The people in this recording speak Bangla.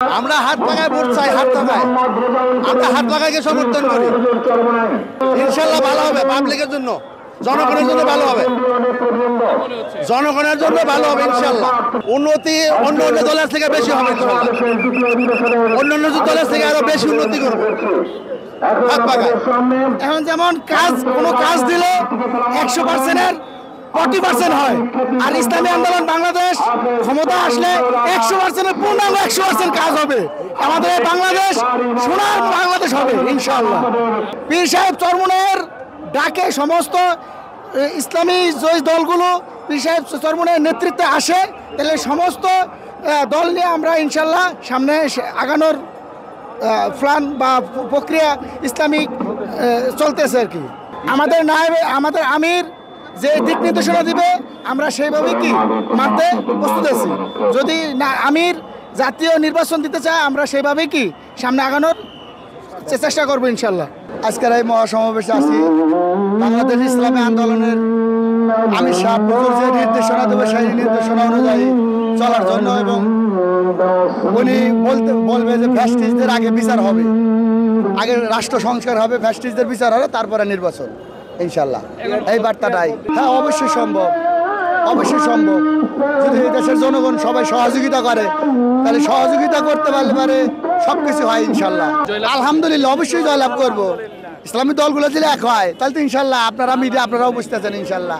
আমরা হাত লাগায় ভোট চাই, হাত লাগায় আমরা হাত লাগাইকে সমর্থন করি। ইনশাল্লাহ ভালো হবে, পাবলিকের জন্য, জনগণের জন্য ভালো হবে, জনগণের জন্য ভালো হবে ইনশাল্লাহ। উন্নতি অন্য অন্য দলের থেকে বেশি হবে ইনশাল্লাহ, অন্য অন্য দলের থেকে আরো বেশি উন্নতি করবে। এখন যেমন কাজ, কোনো কাজ দিলে 100%-এর 40% হয়, আর ইসলামী আন্দোলন বাংলাদেশ ক্ষমতা আসলে 100%-এর পূর্ণাঙ্গ 100% কাজ হবে। আমাদের বাংলাদেশ সোনার বাংলাদেশ হবে ইনশাআল্লাহ। পীর সাহেব চরমনের ডাকে সমস্ত ইসলামী যে দলগুলো পীর সাহেব চরমনের নেতৃত্বে আসে, তাহলে সমস্ত দল নিয়ে আমরা ইনশাআল্লাহ সামনে আগানোর প্ল্যান বা প্রক্রিয়া ইসলামিক চলতেছে আর কি। আমাদের নায়েবে, আমাদের আমির যে দিক নির্দেশনা দিবে আমরা সেইভাবে কি মানতে প্রস্তুত আছি। যদি না আমির জাতীয় নির্বাচন দিতে চায়, আমরা সেইভাবেই কি সামনে আগানোর চেষ্টা করবো ইনশাল্লাহ। আজকের এই মহাসমাবেশে আছি বাংলাদেশ ইসলামী আন্দোলনের আমির সাহেব যে নির্দেশনা দেবে সেই নির্দেশনা অনুযায়ী চলার জন্য, এবং উনি বলবে যে ফ্যাসিস্টদের আগে বিচার হবে, আগে রাষ্ট্র সংস্কার হবে, ফ্যাসিস্টদের বিচার হবে, তারপরে নির্বাচন ইনশাল্লাহ। এই বার্তাটাই। হ্যাঁ, অবশ্যই সম্ভব, অবশ্যই সম্ভব। যদি দেশের জনগণ সবাই সহযোগিতা করে, তাহলে সহযোগিতা করতে পারলে সব কিছু হয় ইনশাল্লাহ। আলহামদুলিল্লাহ, অবশ্যই জয়লাভ করবো। ইসলামী দলগুলো যদি এক হয় তাহলে তো ইনশাল্লাহ আপনারা মিডিয়া আপনারাও বুঝতেছেন ইনশাল্লাহ।